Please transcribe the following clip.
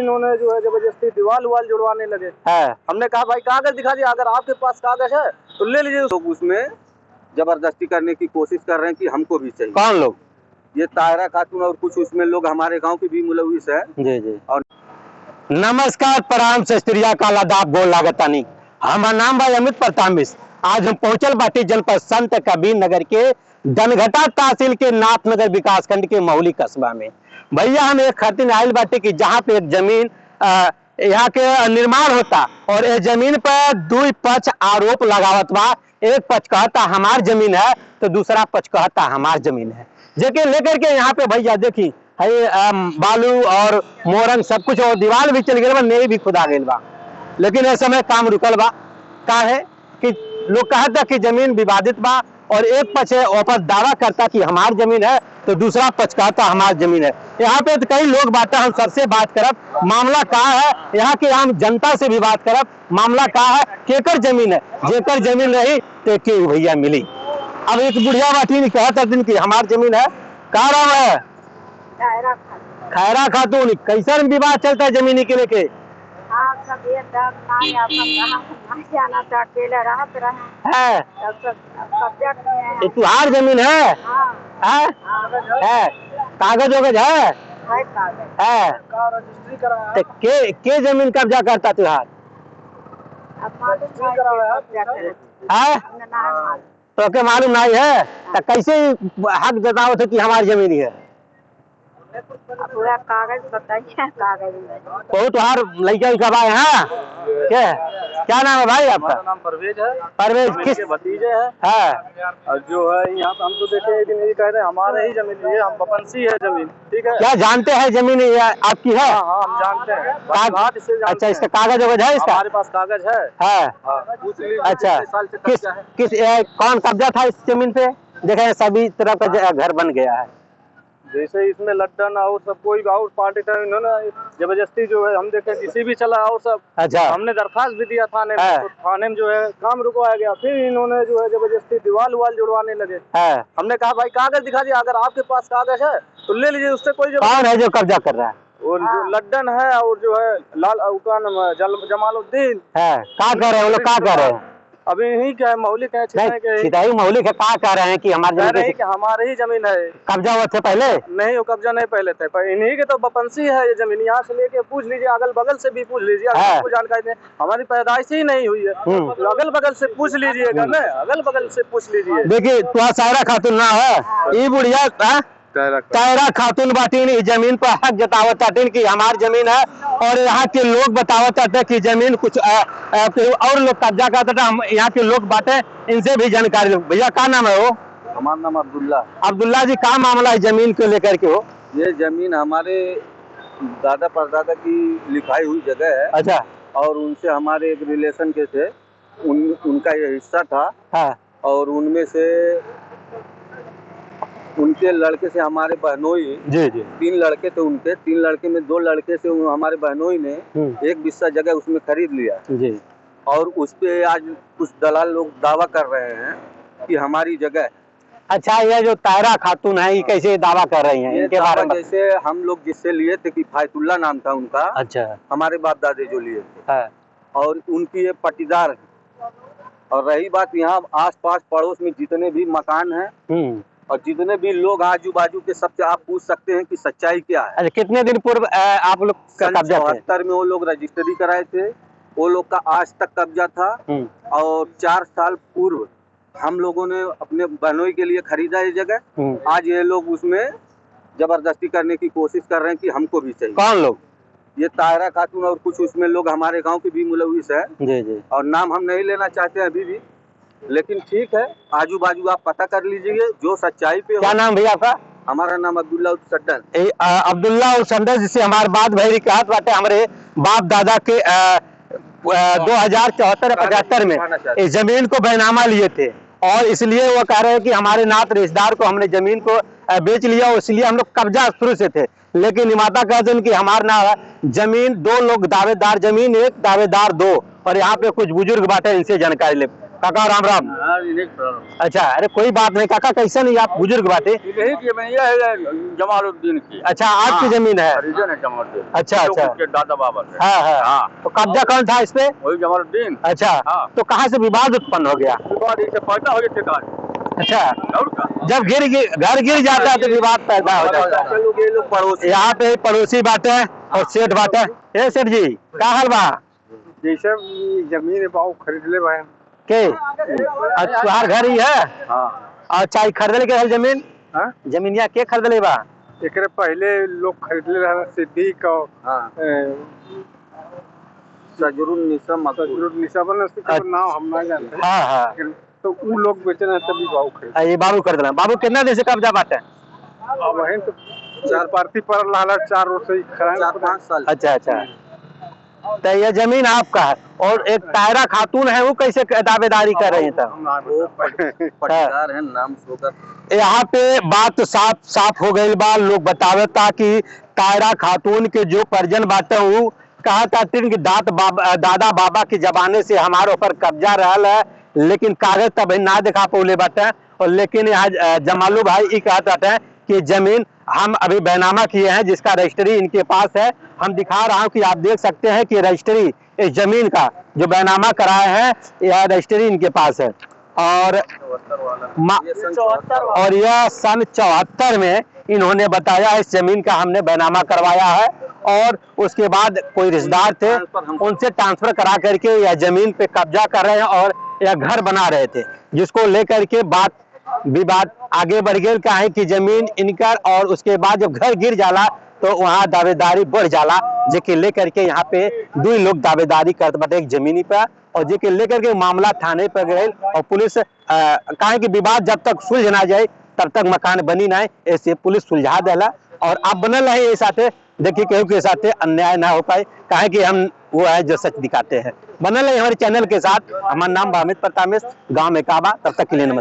इन्होंने जो है जबरदस्ती दीवार उवाल जुड़वाने लगे। हमने कहा भाई कागज दिखा दिया, अगर आपके पास कागज है तो ले लीजिए। लोग उसमें जबरदस्ती करने की कोशिश कर रहे हैं कि हमको भी चाहिए। कौन लोग? ये तायरा खातून और कुछ उसमें लोग हमारे गांव के भी मुलविस है। जी जी। और नमस्कार, प्रणाम, सस्त्रिया काल, आदाब, गोल लागतानी। हमारा नाम भाई अमित प्रताप मिश्र। आज हम पहुंचल बाटी जनपद संत कबीर नगर के दनघटा तहसील के नाथनगर विकास खंड के महुली कस्बा में। भैया हम एक खातिर आयल बाटे कि जहाँ पे एक जमीन यहाँ के निर्माण होता और इस जमीन पर दुई पक्ष आरोप लगावत बा। एक पक्ष कहता हमार जमीन है तो दूसरा पक्ष कहता हमार जमीन है, जेके लेकर के यहाँ पे भैया देखी है बालू और मोरंग सब कुछ और दीवार भी चल गया, नहीं भी खुदा गई बा। लेकिन इस समय काम रुकल बा। का है कि लोग कहता कि जमीन विवादित बा और एक पक्ष ऊपर दावा करता कि हमार जमीन है तो दूसरा पक्ष कहता हमार जमीन है। यहाँ पे तो कई लोग बात हम सबसे बात करब, मामला का है यहाँ के आम जनता से भी बात करब। मामला का है केकर जमीन है, जेकर जमीन रही तो के भैया मिली। अब एक बुढ़िया बाटी कहता दिन की हमार जमीन है। का नाम है? खैरा खातून। कैसा विवाद चलता है जमीनी के लेके? तुहार जमीन है? कागज वगज है? के जमीन कब्जा करता तुहार? तो के मालूम नहीं है तो कैसे हक जताओ थे कि हमारी जमीन है? पूरा कागज बताइए। कागज तो तुहार लड़का कब आए हैं? क्या नाम है भाई आपका? नाम परवेज है। परवेज किस भतीजे है? और जो है यहाँ पे हम तो देखे एक दिन ये कह रहे हैं हमारे ही जमीन है, हम बपनसी है जमीन। ठीक है, क्या जानते हैं जमीन आपकी है? हाँ हम जानते हैं। अच्छा, इसका कागज वगज है? इसका हमारे पास कागज है। अच्छा, किस कौन कब्जा था इस जमीन पे? देखे सभी तरह का घर बन गया है। जैसे इसमें लड्डन और सब कोई और पार्टी था, इन्होंने जबरदस्ती जो है हम देखे किसी भी चला और सब। अच्छा, हमने दरखास्त भी दिया थाने में, तो थाने में जो है काम रुकवाया गया। फिर इन्होंने जो है जबरदस्ती दीवार उवाल जुड़वाने लगे। हमने कहा भाई कागज दिखा दिया, अगर आपके पास कागज है तो ले लीजिए। उससे कोई कौन है जो कब्जा कर रहा है? और जो लड्डन है और जो है जमालुद्दीन है। क्या कर रहे हैं वो लोग? क्या कर रहे हैं अभी यही क्या है मौलिक है सिताई मौलिक है? क्या कह रहे हैं कि हमारे ही जमीन है? कब्जा हुआ थे पहले? नहीं, वो कब्जा नहीं पहले थे, पर इन्हीं के तो बपनसी है ये जमीन। यहाँ से लेके पूछ लीजिए, अगल बगल से भी पूछ लीजिए, आपको जानकारी दें। हमारी पैदाइश ही नहीं हुई है, तो अगल बगल से पूछ लीजिएगा ना, अगल बगल से पूछ लीजिए। देखिए तुआ सायरा खातून ना है, ये बुढ़िया तायरा खातून बाटीन जमीन पर हक जतावत चाहते कि हमारी जमीन है, और यहाँ के लोग बतावत चाहते कि जमीन कुछ और लोग कब्जा करते थे। हम यहाँ के लोग बाटे, इनसे भी जानकारी लो। भैया क्या नाम है? वो हमारा नाम अब्दुल्ला। अब्दुल्ला जी, क्या मामला है जमीन को लेकर के? हो ये जमीन हमारे दादा परदादा की लिखाई हुई जगह है। अच्छा, और उनसे हमारे एक रिलेशन के थे, उनका ये हिस्सा था। और उनमें से उनके लड़के से हमारे बहनोई जी 3 लड़के थे उनके। 3 लड़के में 2 लड़के से हमारे बहनोई ने एक बिस्सा जगह उसमें खरीद लिया जी। और उस पे आज कुछ दलाल लोग दावा कर रहे हैं कि हमारी जगह। अच्छा, ये जो तायरा खातून है ये कैसे दावा कर रही हैं? इनके बारे में जैसे हम लोग जिससे लिए थे कि फायतुल्ला नाम था उनका। अच्छा, हमारे बाप दादे जो लिए थे, और उनकी ये पट्टीदार है। और रही बात यहाँ आस पास पड़ोस में जितने भी मकान है और जितने भी लोग आजू बाजू के, सबसे आप पूछ सकते हैं कि सच्चाई क्या है। अच्छा, कितने दिन पूर्व आप लोग का कब्जा था? 74 में वो लोग रजिस्ट्री कराए थे, वो लोग का आज तक कब्जा था। और 4 साल पूर्व हम लोगों ने अपने बहनोई के लिए खरीदा ये जगह। आज ये लोग उसमें जबरदस्ती करने की कोशिश कर रहे हैं कि हमको भी चाहिए। कौन लोग? ये तायरा खातून और कुछ उसमें लोग हमारे गाँव के भी मुलविस है। जी। और नाम हम नहीं लेना चाहते अभी भी, लेकिन ठीक है, आजू बाजू आप पता कर लीजिए जो सच्चाई पे। क्या नाम भैया आपका? हमारा नाम अब्दुल्ला सड्डन। अब्दुल्ला सड्डन, जिससे हमारे बात भैरी के हाथ बाटे हमारे बाप दादा के 2074-75 में इस जमीन को बैनामा लिए थे, और इसलिए वो कह रहे हैं कि हमारे नात रिश्तेदार को हमने जमीन को बेच लिया, इसलिए हम लोग कब्जा शुरू से थे। लेकिन निर्माता कहते हैं कि हमारा ना जमीन 2 लोग दावेदार, जमीन 1 दावेदार 2। और यहाँ पे कुछ बुजुर्ग बाटे, इनसे जानकारी ले। काका राम राम। अच्छा, अरे कोई बात नहीं काका, कैसे नहीं, आप बुजुर्ग बातें। यही की जमीन है जमालुद्दीन की। अच्छा, आपकी जमीन है। जमालुद्दीन। अच्छा अच्छा, दादा बाबा से। हाँ, तो कब्जा कौन था इस पे? वही जमालुद्दीन। अच्छा, तो कहाँ से विवाद उत्पन्न हो गया? विवाद इससे पैदा हो गया। अच्छा, जब घर गिर जाता है तो विवाद पैदा हो जाता है। ये लोग पड़ोसी, यहाँ पे पड़ोसी बातें और सेठ बातें। ए सेठ जी, का हाल बा? जैसे जमीन भाव खरीद ले भाई के तुम्हार घर ही है? अच्छा, खरीदले के है जमीन? हाँ? जमीनिया के खरीदले बा? एकरे पहले लोग खरीद ले रहा सिद्दीक और सजरुन्निसा नाम हम ना जानते। हाँ, तो वो लोग बेचना तभी भाव खरीद। ये बाबू कर देना। बाबू कितना देर से कब्जा बात है? अब वहीं तो चार पार्टी पर लाला 4 वर्ष से 4-5 साल। अच्छा अच्छा, तो ये जमीन आपका है। और एक तायरा खातून है, वो कैसे दावेदारी कर रही था? वो पट्टीदार है, नाम शोकर। यहाँ पे बात साफ हो गई बा। लोग बतावे था कि तायरा खातून के जो परिजन बातें वो कहा था कि दादा बाबा के जमाने से हमारे ऊपर कब्जा रहल है, लेकिन कागज तब ना दिखा पौले बाटे। और लेकिन यहाँ जमालू भाई ये कहता था कि जमीन हम अभी बैनामा किए हैं, जिसका रजिस्ट्री इनके पास है। हम दिखा रहा हूँ कि आप देख सकते हैं कि रजिस्ट्री इस जमीन का जो बैनामा कराए हैं, यह रजिस्ट्री इनके पास है। और यह सन 74 में इन्होंने बताया इस जमीन का हमने बैनामा करवाया है। और उसके बाद कोई रिश्तेदार थे, उनसे ट्रांसफर करा करके यह जमीन पे कब्जा कर रहे हैं और यह घर बना रहे थे, जिसको लेकर के विवाद आगे बढ़ गया। का है कि जमीन इनका, और उसके बाद जब घर गिर जाला तो वहाँ दावेदारी बढ़ जाला, जेके लेकर के यहाँ पे 2 लोग दावेदारी करते बाटे एक जमीनी पे। और जेके लेकर के मामला थाने पर गए और पुलिस कहे कि विवाद जब तक सुलझ ना जाए तब तक मकान बनी ना, ऐसे पुलिस सुलझा देला। और आप बनल रहे साथे, देखिए केहू के साथ अन्याय ना हो पाए, कहे कि हम वो है जो सच दिखाते हैं। बनल है हमारे चैनल के साथ। हमारा नाम अमित प्रताप, गाँव में काबा। तब तक के लिए नमस्कार।